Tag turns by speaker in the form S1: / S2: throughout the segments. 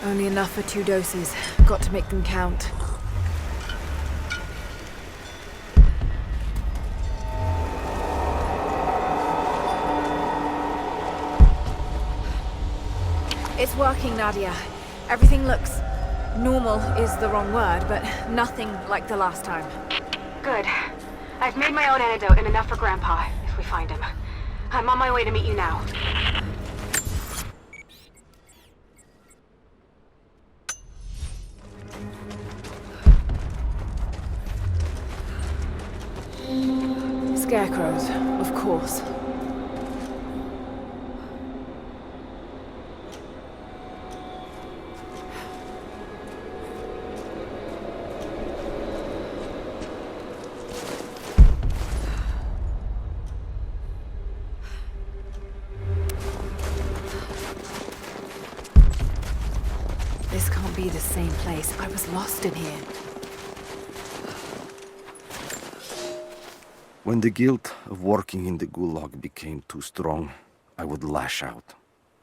S1: Only enough for 2 doses. Got to make them count. It's working, Nadia. Everything looks... normal is the wrong word, but nothing like the last time.
S2: Good. I've made my own antidote and enough for Grandpa, if we find him. I'm on my way to meet you now.
S1: Scarecrows, of course. This can't be the same place. I was lost in here.
S3: When the guilt of working in the Gulag became too strong, I would lash out.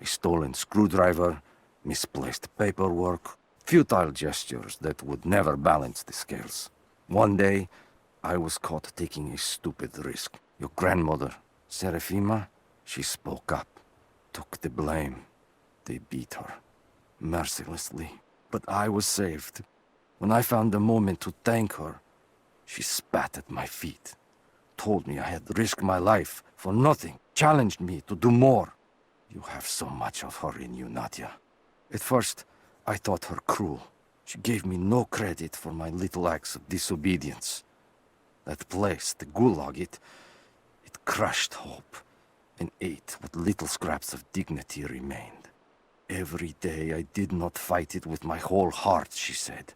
S3: A stolen screwdriver, misplaced paperwork, futile gestures that would never balance the scales. One day, I was caught taking a stupid risk. Your grandmother, Serafima, she spoke up, took the blame. They beat her, mercilessly. But I was saved. When I found the moment to thank her, she spat at my feet. Told me I had risked my life for nothing, challenged me to do more. You have so much of her in you, Nadia. At first, I thought her cruel. She gave me no credit for my little acts of disobedience. That place, the Gulag, it crushed hope and ate what little scraps of dignity remained. Every day I did not fight it with my whole heart, she said.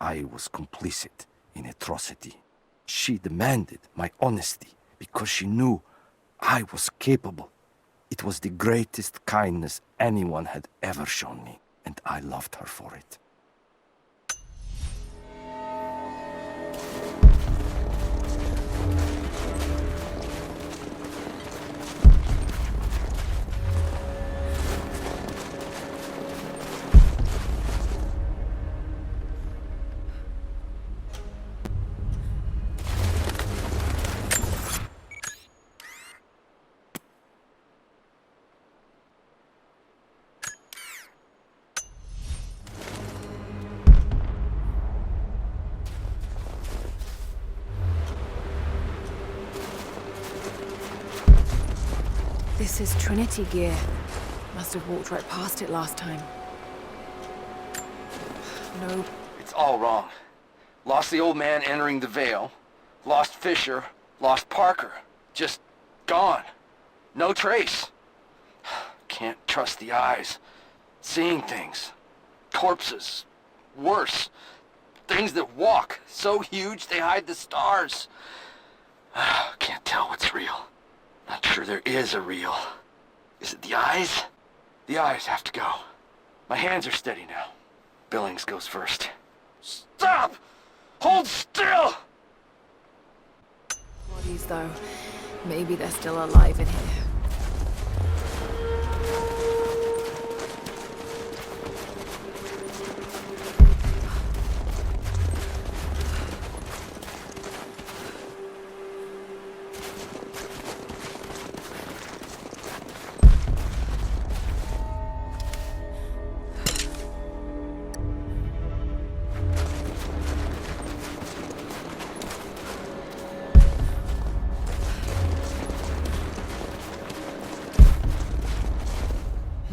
S3: I was complicit in atrocity. She demanded my honesty because she knew I was capable. It was the greatest kindness anyone had ever shown me, and I loved her for it.
S1: This is Trinity gear. Must have walked right past it last time. No.
S3: It's all wrong. Lost the old man entering the Vale. Lost Fisher. Lost Parker. Just gone. No trace. Can't trust the eyes. Seeing things. Corpses. Worse. Things that walk. So huge they hide the stars. Can't tell what's real. Not sure there is a real. Is it the eyes? The eyes have to go. My hands are steady now. Billings goes first. Stop! Hold still!
S1: Bodies, though. Maybe they're still alive in here.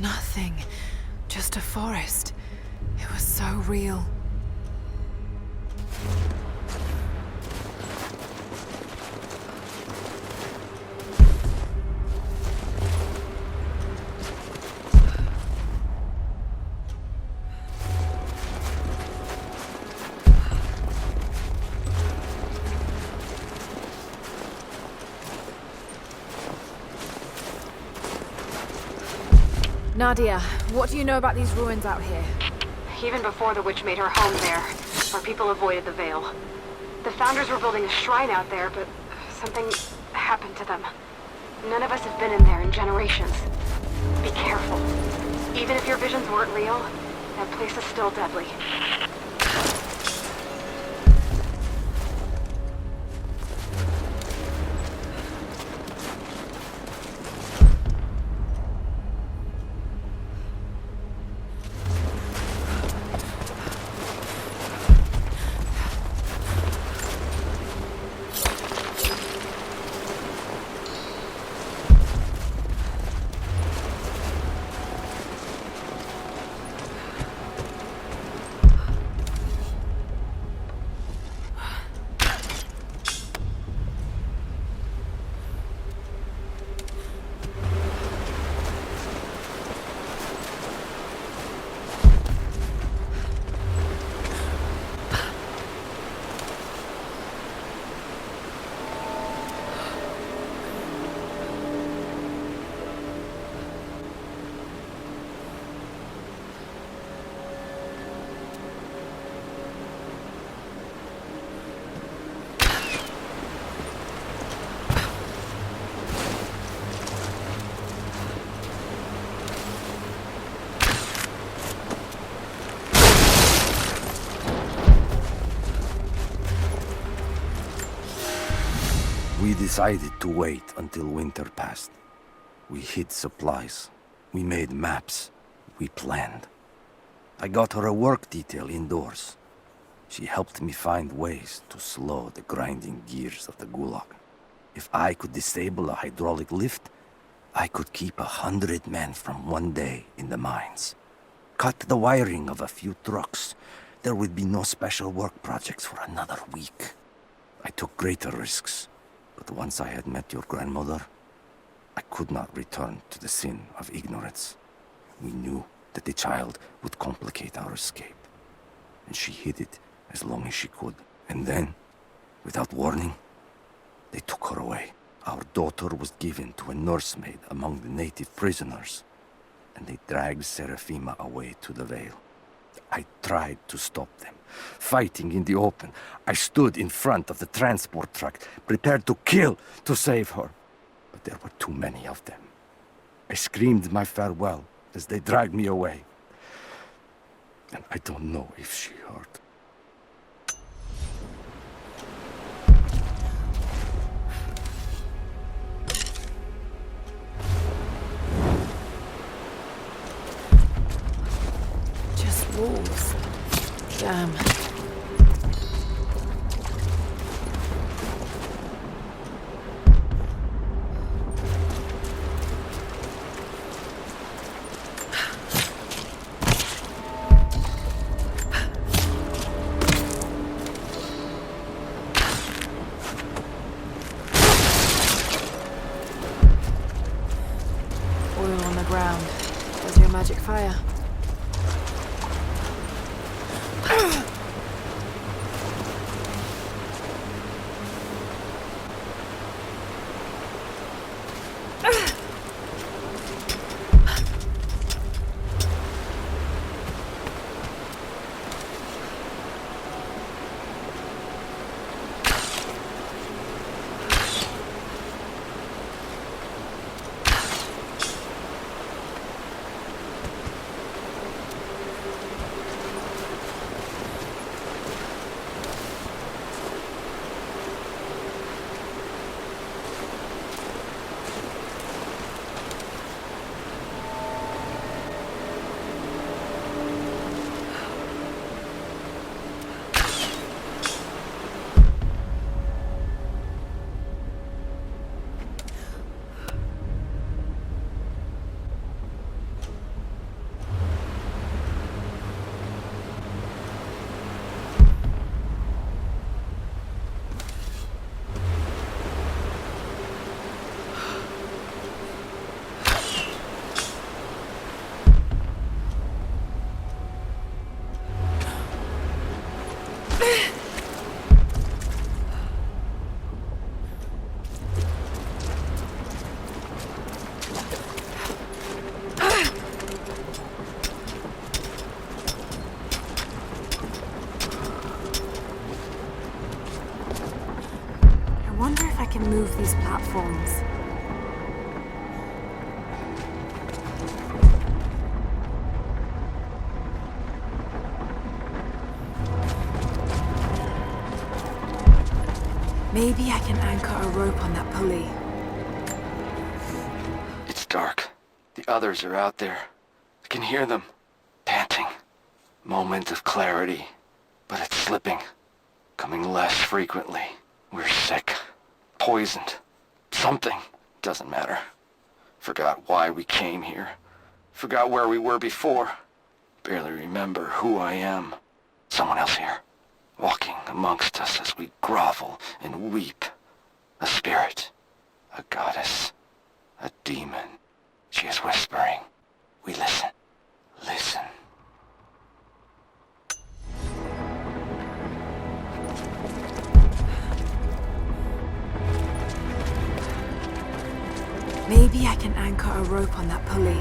S1: Nothing. Just a forest. It was so real. Nadia, what do you know about these ruins out here?
S2: Even before the witch made her home there, our people avoided the Vale. The Founders were building a shrine out there, but something happened to them. None of us have been in there in generations. Be careful. Even if your visions weren't real, That place is still deadly.
S3: We decided to wait until winter passed. We hid supplies. We made maps. We planned. I got her a work detail indoors. She helped me find ways to slow the grinding gears of the Gulag. If I could disable a hydraulic lift, I could keep 100 men from one day in the mines. Cut the wiring of a few trucks. There would be no special work projects for another week. I took greater risks. But once I had met your grandmother, I could not return to the sin of ignorance. We knew that the child would complicate our escape, and she hid it as long as she could. And then, without warning, they took her away. Our daughter was given to a nursemaid among the native prisoners, and they dragged Seraphima away to the Vale. I tried to stop them, fighting in the open. I stood in front of the transport truck, prepared to kill to save her. But there were too many of them. I screamed my farewell as they dragged me away. And I don't know if she heard.
S1: Just wolves. Damn. Oil on the ground. There's your magic fire. Move these platforms. Maybe I can anchor a rope on that pulley.
S4: It's dark. The others are out there. I can hear them, panting. Moment of clarity, but it's slipping. Coming less frequently. We're sick. Poisoned. Something. Doesn't matter. Forgot why we came here. Forgot where we were before. Barely remember who I am. Someone else here. Walking amongst us as we grovel and weep. A spirit. A goddess. A demon. She is whispering. We listen. Listen.
S1: Maybe I can anchor a rope on that pulley.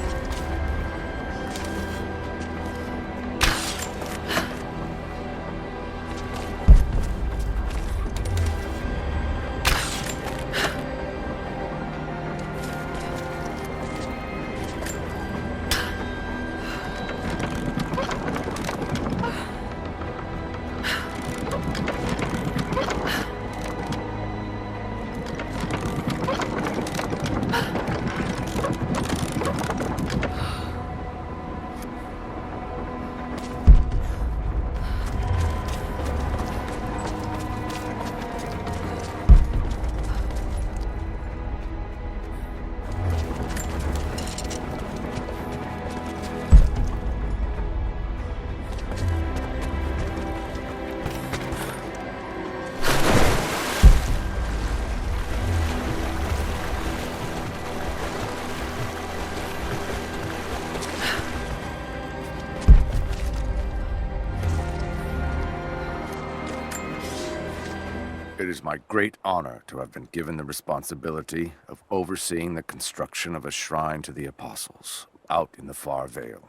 S3: It is my great honor to have been given the responsibility of overseeing the construction of a shrine to the Apostles out in the Far Vale.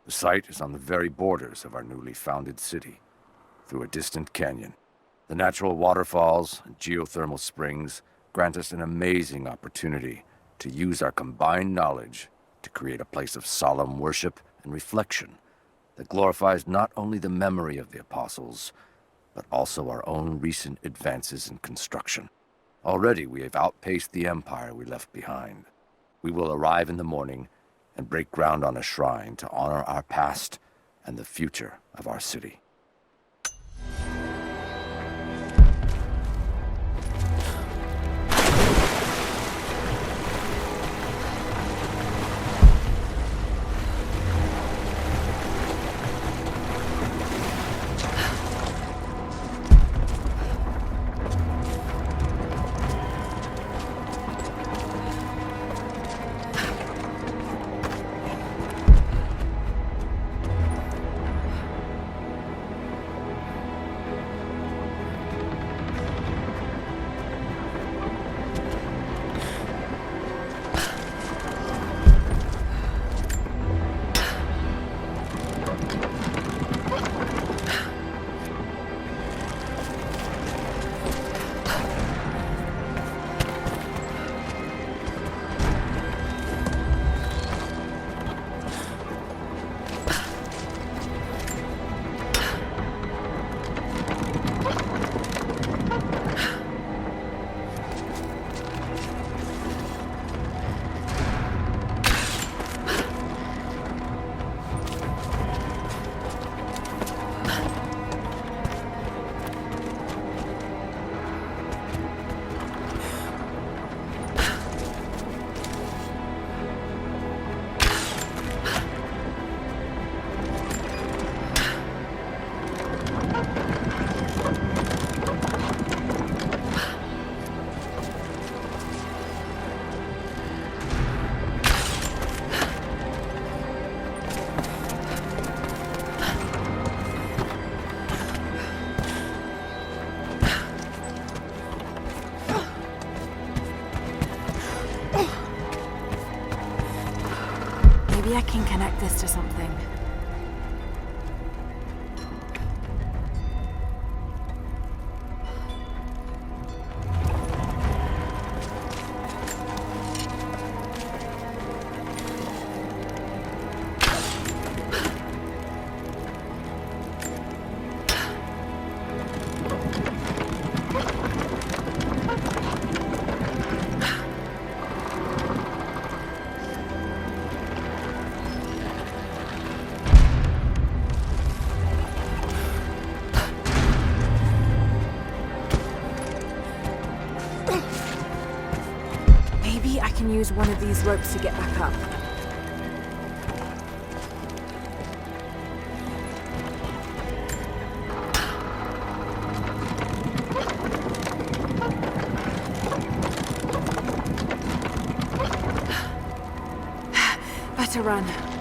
S3: The site is on the very borders of our newly founded city, through a distant canyon. The natural waterfalls and geothermal springs grant us an amazing opportunity to use our combined knowledge to create a place of solemn worship and reflection that glorifies not only the memory of the Apostles, but also our own recent advances in construction. Already we have outpaced the empire we left behind. We will arrive in the morning and break ground on a shrine to honor our past and the future of our city.
S1: Maybe I can connect this to something. can use one of these ropes to get back up. Better run.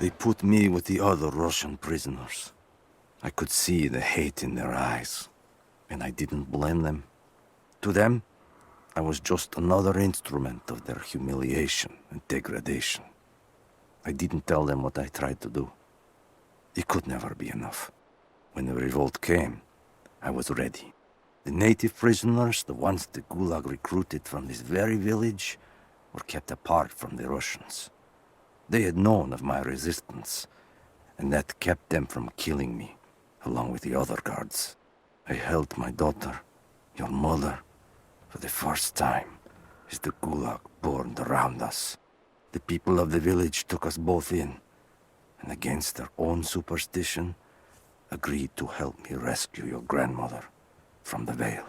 S3: They put me with the other Russian prisoners. I could see the hate in their eyes, and I didn't blame them. To them, I was just another instrument of their humiliation and degradation. I didn't tell them what I tried to do. It could never be enough. When the revolt came, I was ready. The native prisoners, the ones the Gulag recruited from this very village, were kept apart from the Russians. They had known of my resistance, and that kept them from killing me, along with the other guards. I held my daughter, your mother, for the first time, as the Gulag burned around us. The people of the village took us both in, and against their own superstition, agreed to help me rescue your grandmother from the Vale.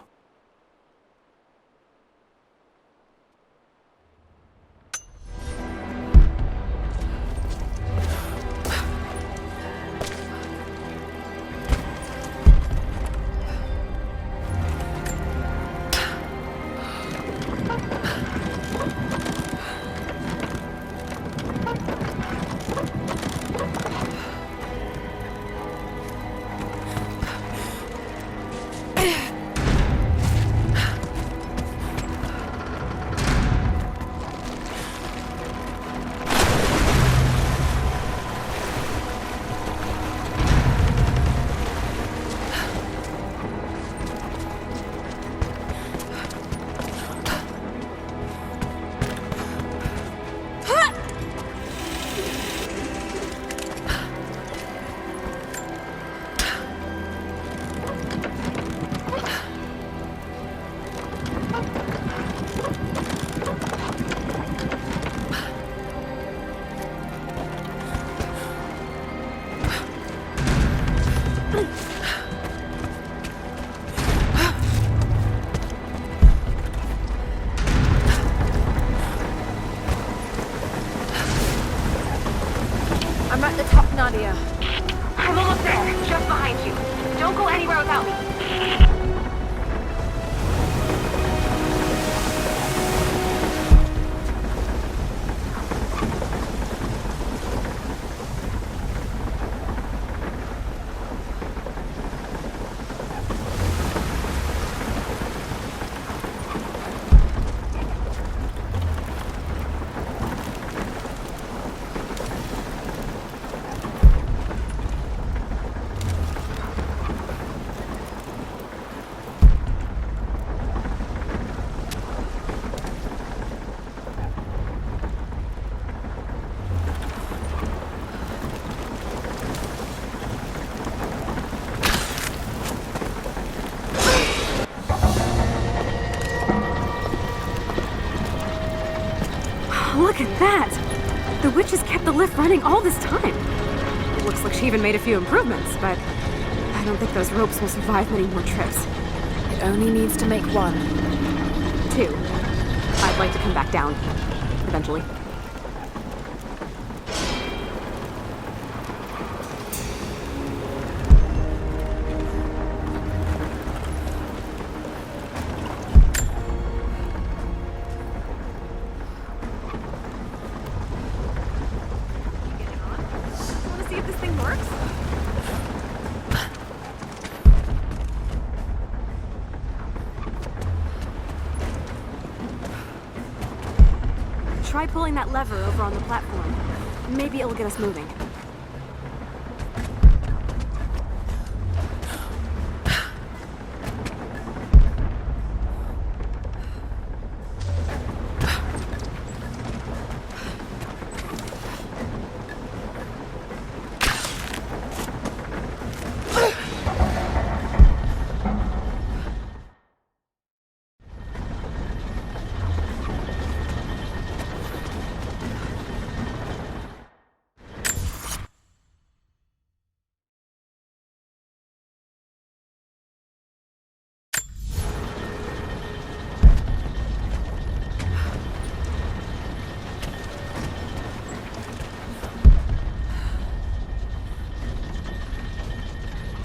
S1: I'm at the top, Nadia.
S2: I'm almost there, just behind you. Don't go anywhere without me.
S5: Look at that! The witch has kept the lift running all this time. It looks like she even made a few improvements, but I don't think those ropes will survive many more trips.
S1: It only needs to make one.
S5: 2. I'd like to come back down. Eventually.
S1: Want to see if this thing works?
S5: Try pulling that lever over on the platform. Maybe it'll get us moving.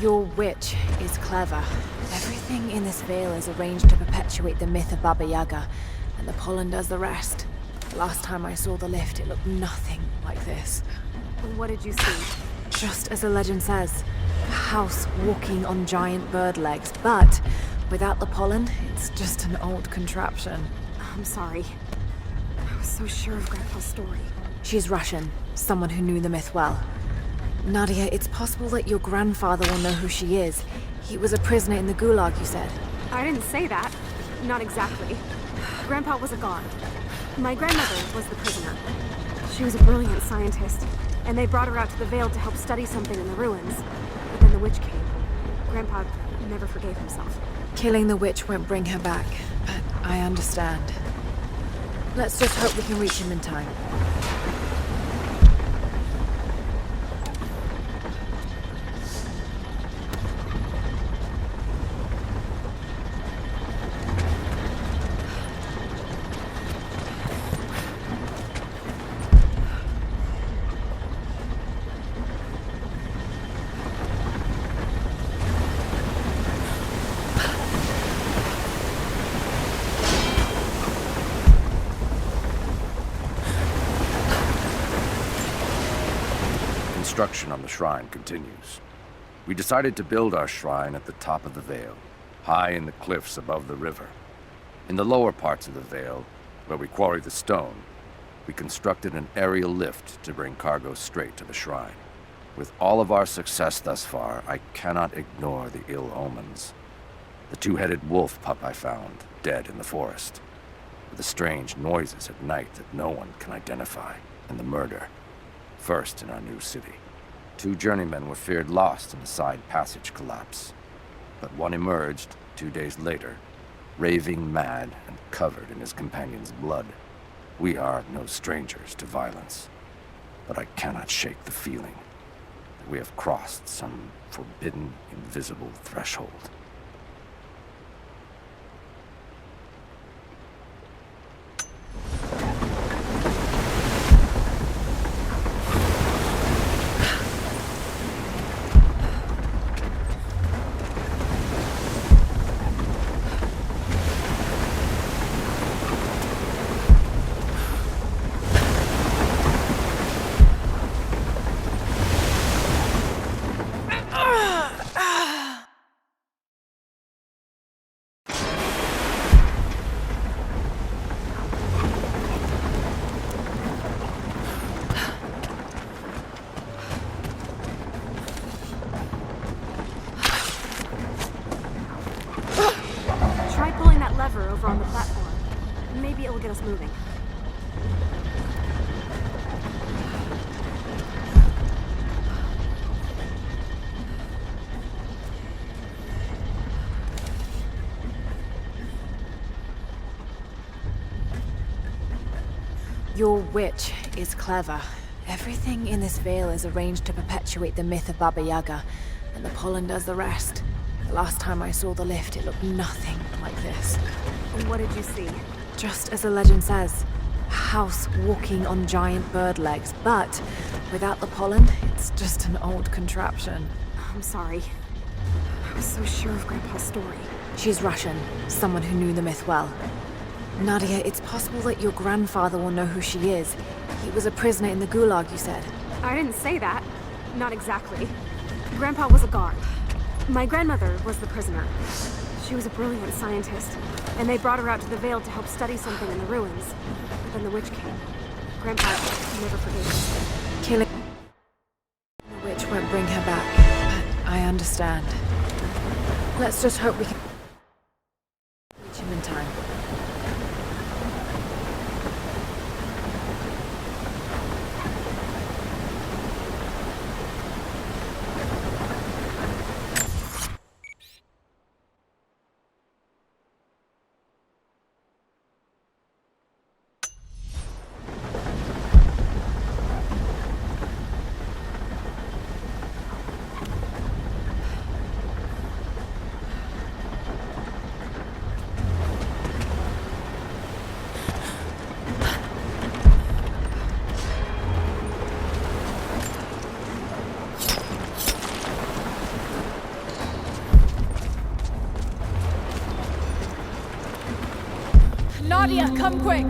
S1: Your witch is clever. Everything in this veil is arranged to perpetuate the myth of Baba Yaga, and the pollen does the rest. Last time I saw the lift, it looked nothing like this.
S5: What did you see?
S1: Just as the legend says, a house walking on giant bird legs, but without the pollen, it's just an old contraption.
S5: I'm sorry. I was so sure of Grandpa's story.
S1: She's Russian, someone who knew the myth well. Nadia, it's possible that your grandfather will know who she is. He was a prisoner in the Gulag, you said.
S5: I didn't say that. Not exactly. Grandpa was a god. My grandmother was the prisoner. She was a brilliant scientist, and they brought her out to the Vale to help study something in the ruins. But then the witch came. Grandpa never forgave himself.
S1: Killing the witch won't bring her back, but I understand. Let's just hope we can reach him in time.
S3: Construction on the shrine continues. We decided to build our shrine at the top of the Vale, high in the cliffs above the river. In the lower parts of the Vale, where we quarry the stone, we constructed an aerial lift to bring cargo straight to the shrine. With all of our success thus far, I cannot ignore the ill omens. The two-headed wolf pup I found, dead in the forest. The strange noises at night that no one can identify, and the murder. First in our new city. 2 journeymen were feared lost in a side passage collapse. But one emerged 2 days later, raving mad and covered in his companion's blood. We are no strangers to violence, but I cannot shake the feeling. we have crossed some forbidden, invisible threshold.
S5: Try pulling that lever over on the platform. Maybe it'll get us moving.
S1: Your witch is clever. Everything in this veil is arranged to perpetuate the myth of Baba Yaga, and the pollen does the rest. The last time I saw the lift, it looked nothing like this.
S5: And what did you see?
S1: Just as the legend says, a house walking on giant bird legs, but without the pollen, it's just an old contraption.
S5: I'm sorry. I was so sure of Grandpa's story.
S1: She's Russian, someone who knew the myth well. Nadia, it's possible that your grandfather will know who she is. He was a prisoner in the Gulag, you said.
S5: I didn't say that. Not exactly. Grandpa was a guard. My grandmother was the prisoner. She was a brilliant scientist, and they brought her out to the Vale to help study something in the ruins. But then the witch came. Grandpa never forgave us.
S1: Killing the witch won't bring her back, but I understand. Let's just hope we can reach him in time. Nadia, come quick!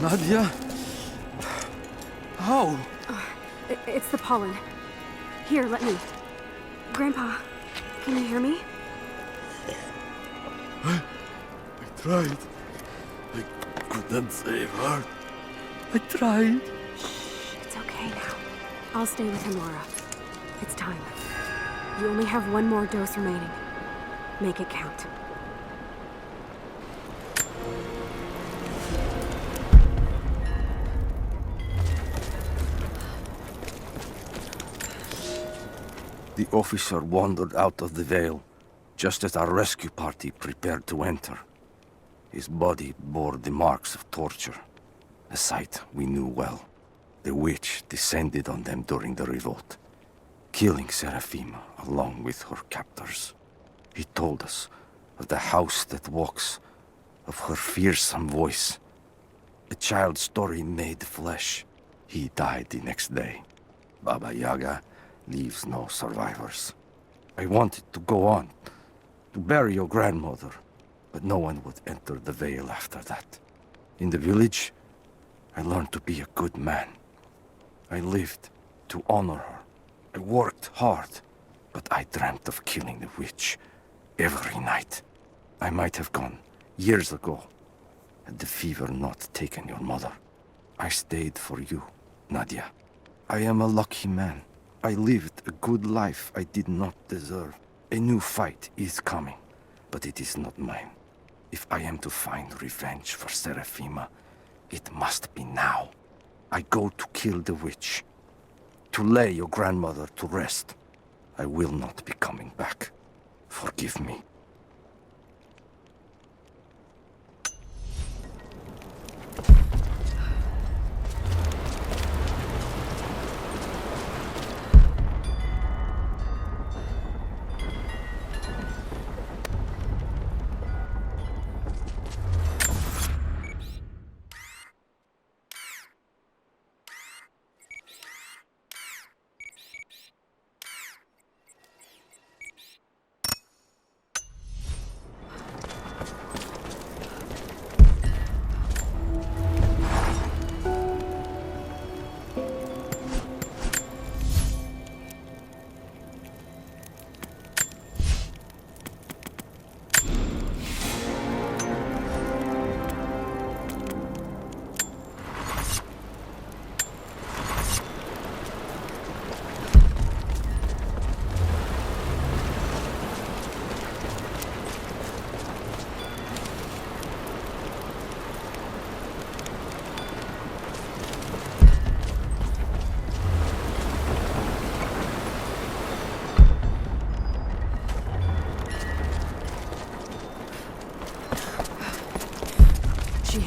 S3: Nadia? How?
S5: It's the pollen. Here, let me. Grandpa, can you hear me?
S6: I tried. I couldn't save her. I tried.
S5: Shh, it's okay now. I'll stay with him, Laura. It's time. You only have one more dose remaining. Make it count.
S3: The officer wandered out of the Vale, just as our rescue party prepared to enter. His body bore the marks of torture, a sight we knew well. The witch descended on them during the revolt, killing Seraphima along with her captors. He told us of the house that walks, of her fearsome voice. A child's story made flesh. He died the next day. Baba Yaga leaves no survivors. I wanted to go on, to bury your grandmother, but no one would enter the Vale after that. In the village, I learned to be a good man. I lived to honor her. I worked hard, but I dreamt of killing the witch every night. I might have gone years ago, had the fever not taken your mother. I stayed for you, Nadia. I am a lucky man. I lived a good life I did not deserve. A new fight is coming, but it is not mine. If I am to find revenge for Seraphima, it must be now. I go to kill the witch, to lay your grandmother to rest. I will not be coming back. Forgive me.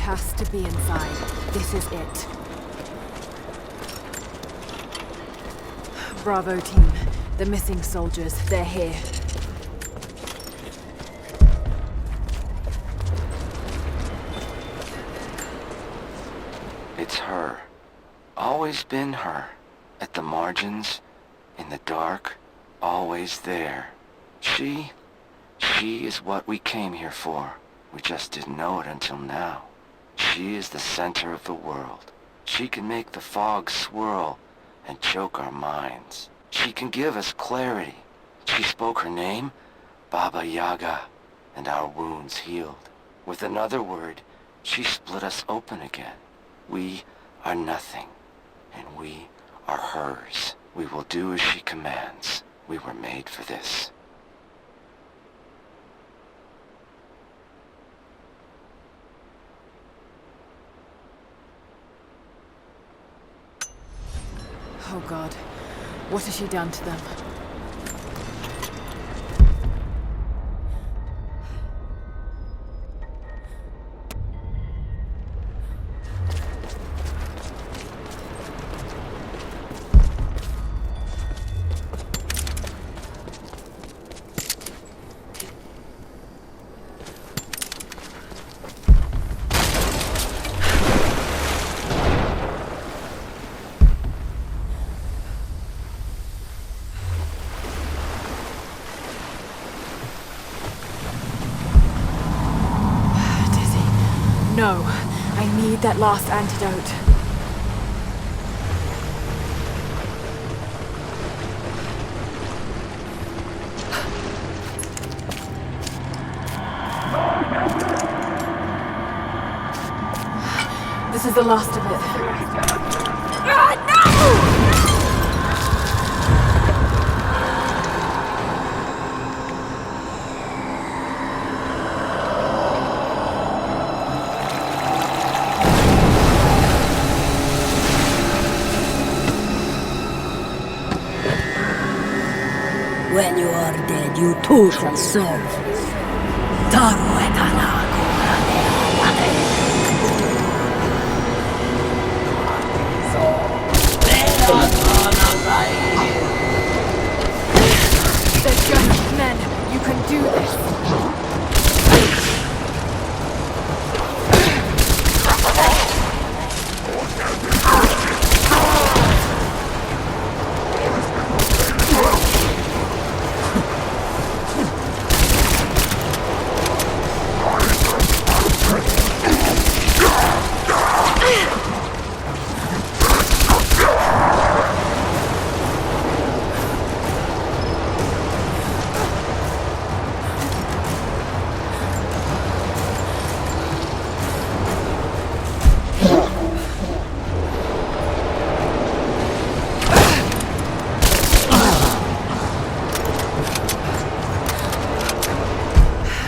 S1: has to be inside. This is it. Bravo team. The missing soldiers, they're here.
S4: It's her. Always been her. At the margins, in the dark, always there. She is what we came here for. We just didn't know it until now. She is the center of the world. She can make the fog swirl and choke our minds. She can give us clarity. She spoke her name, Baba Yaga, and our wounds healed. With another word, she split us open again. We are nothing, and we are hers. We will do as she commands. We were made for this.
S1: Oh God, what has she done to them? No, I need that last antidote. This is the last of it. No!
S7: When you are dead, you too shall serve. Taru et
S1: They're just men. You can do this.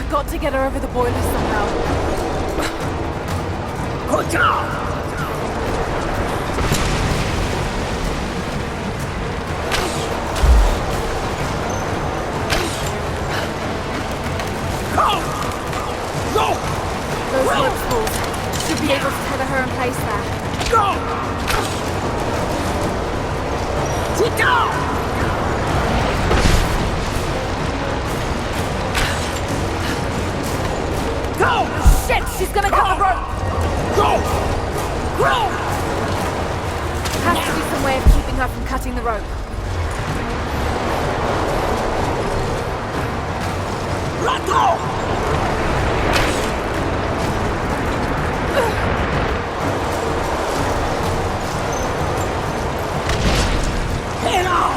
S1: Got to get her over the boilers somehow.
S7: Good job!
S1: Those rope spools should be able to tether her in place there.
S7: Go! Sit down! Go!
S1: Shit! She's gonna cut the rope!
S7: Go! Go!
S1: Has to be some way of keeping her from cutting the rope.
S7: Let go! Get out!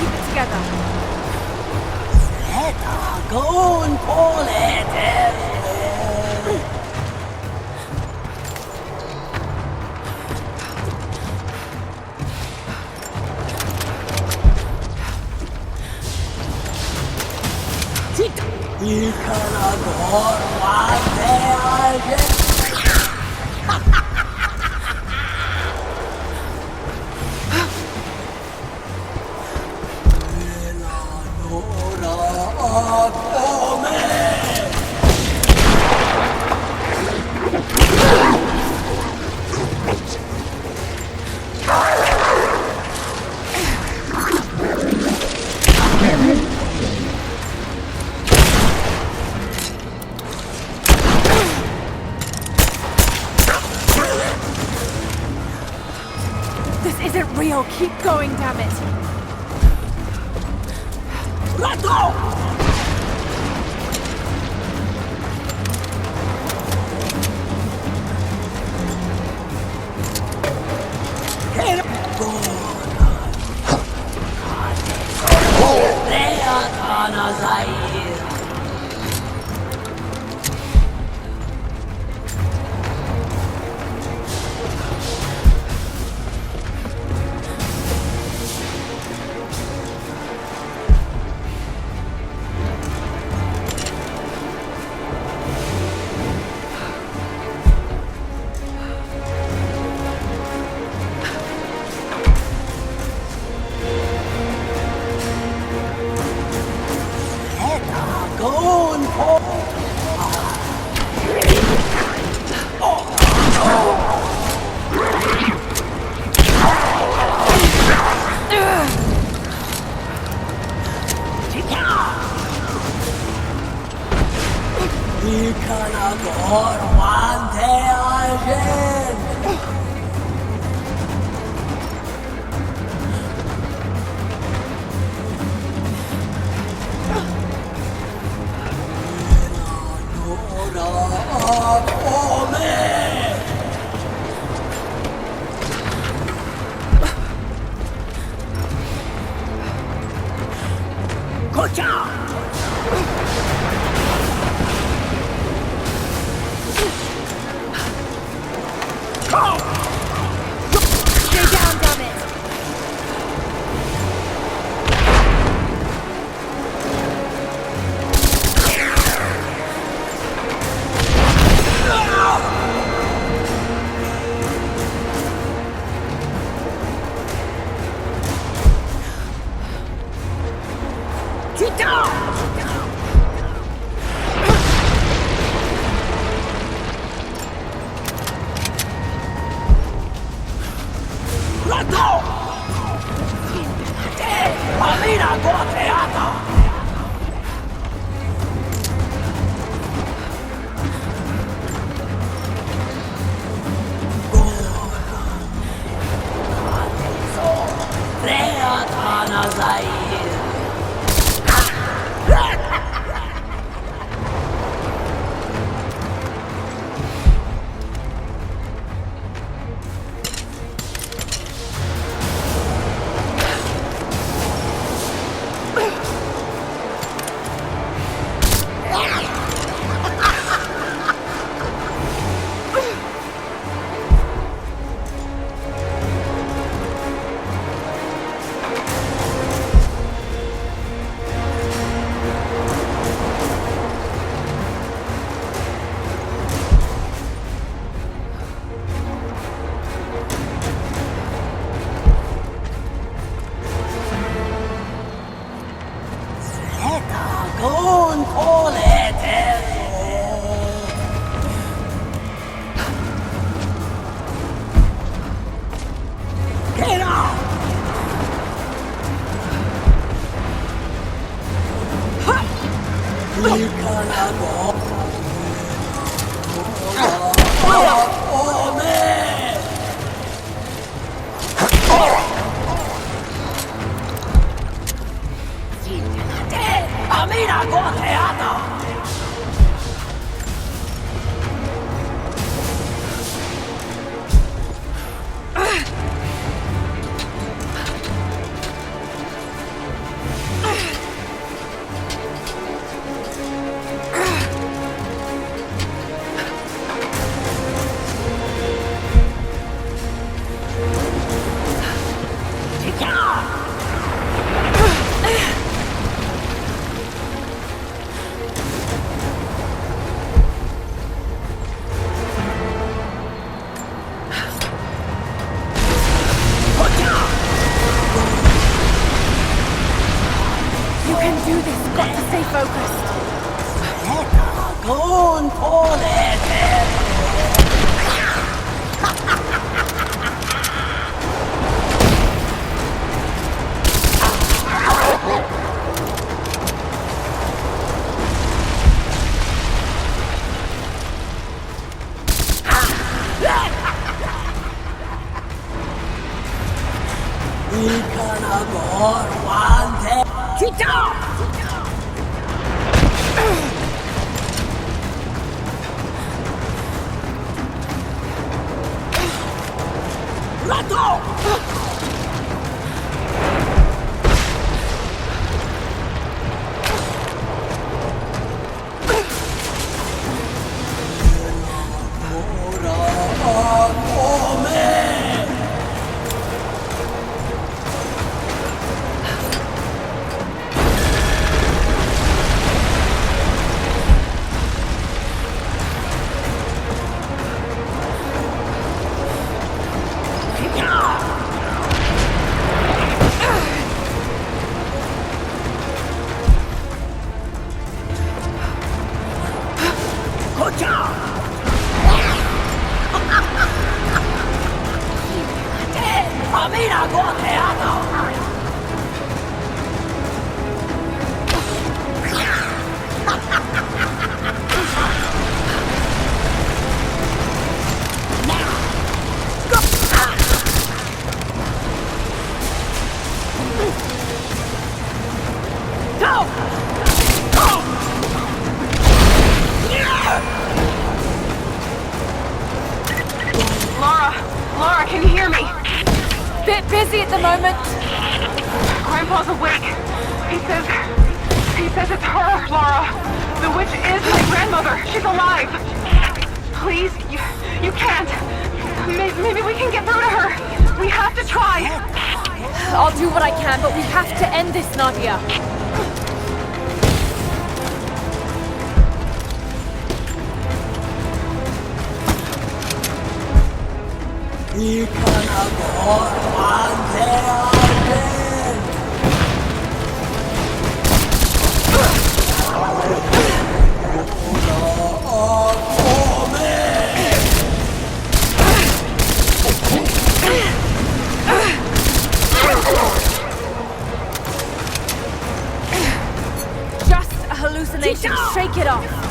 S1: keep it together.
S7: Gon polete. Ikana gorwate alge.
S1: This isn't real. Keep going, damn it.
S7: Ikana gorwate alge.
S1: Stay down, damn it. can do this. Got to stay focused.
S7: Con
S2: Laura, can you hear me?
S1: Bit busy at the moment.
S2: Grandpa's awake. He says it's her, Laura. The witch is my grandmother. She's alive. Please, you can't. Maybe we can get through to her. We have to try.
S1: I'll do what I can, but we have to end this, Nadia. Just a hallucination. Shake it off.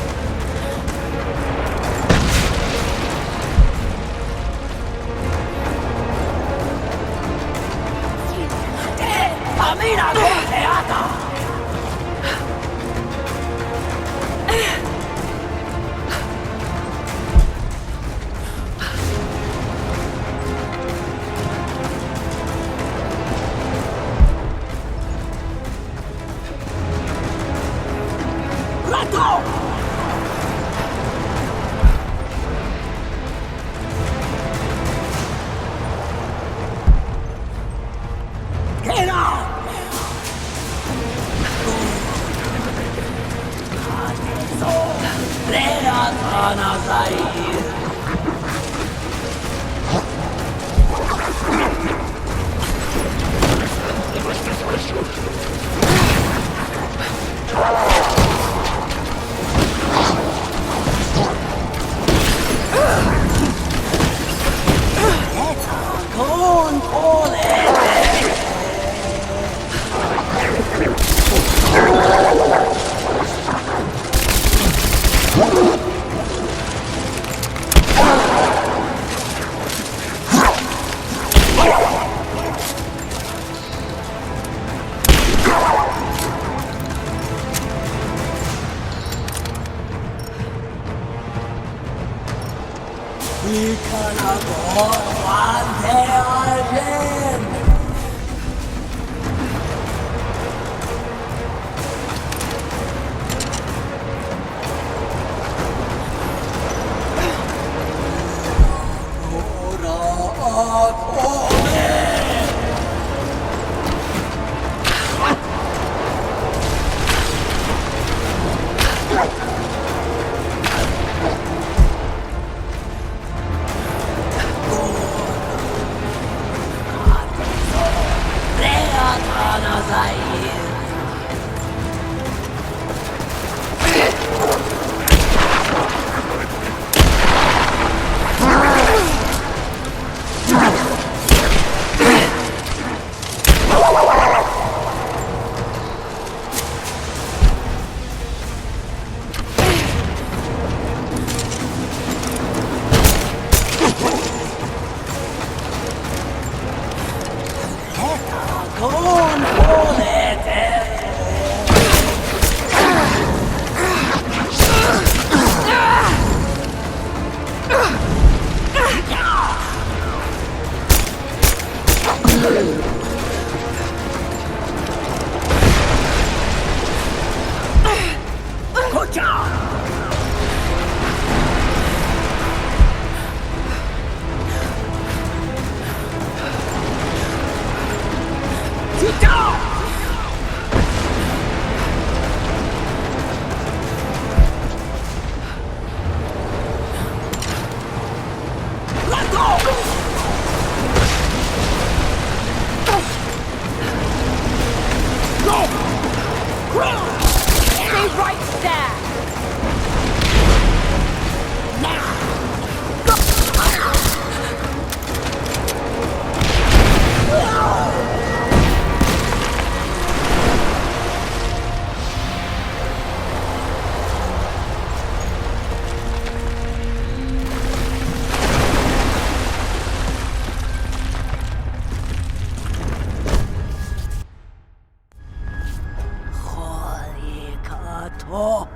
S7: Oh,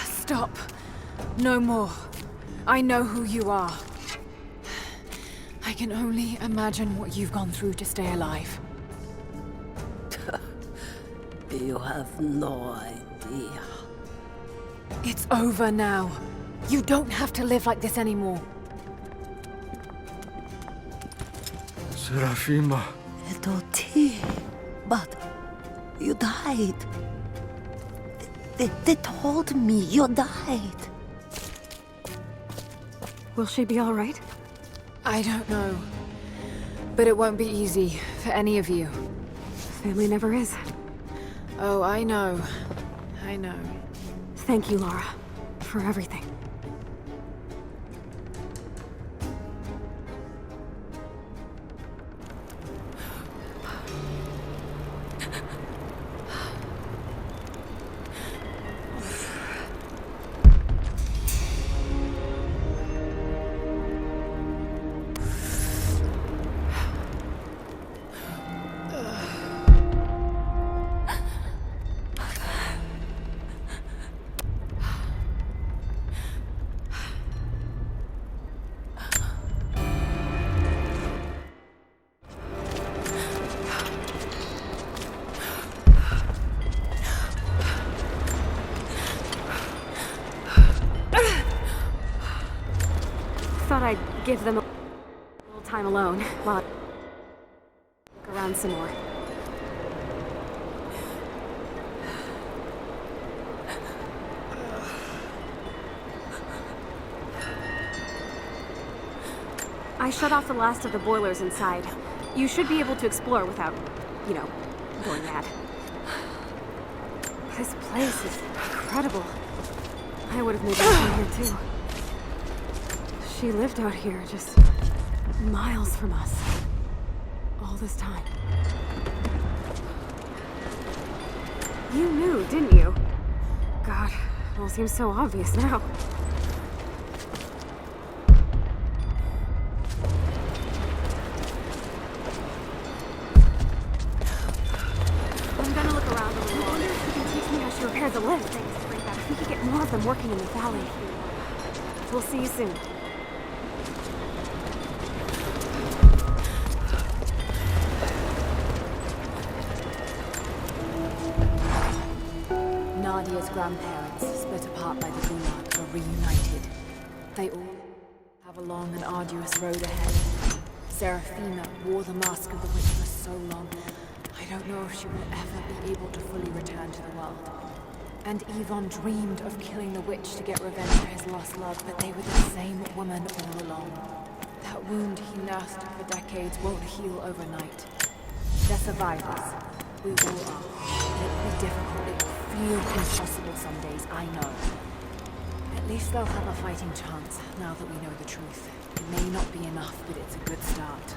S1: Stop. No more. I know who you are. I can only imagine what you've gone through to stay alive.
S7: you have no idea.
S1: It's over now. You don't have to live like this anymore.
S6: Serafima.
S7: Doti, but you died. They told me you died.
S5: Will she be all right?
S1: I don't know. But it won't be easy for any of you.
S5: Family never is.
S1: Oh, I know. I know.
S5: Thank you, Lara, for everything. Thought I'd give them a little time alone while I look around some more. I shut off the last of the boilers inside. You should be able to explore without, you know, going mad. This place is incredible. I would have maybe been here too. She lived out here, just miles from us. All this time. You knew, didn't you? God, it all seems so obvious now. I'm gonna look around a little longer. You can teach me how she repaired the lift. Thanks, Frida. If we could get more of them working in the valley. We'll see you soon.
S1: Nadia's grandparents, split apart by the Gulag, are reunited. They all have a long and arduous road ahead. Serafina wore the mask of the witch for so long, I don't know if she will ever be able to fully return to the world. And Yvonne dreamed of killing the witch to get revenge for his lost love, but they were the same woman all along. That wound he nursed for decades won't heal overnight. They're survivors. We all are. It will be difficult. It will feel impossible some days, I know. At least they'll have a fighting chance now that we know the truth. It may not be enough, but it's a good start.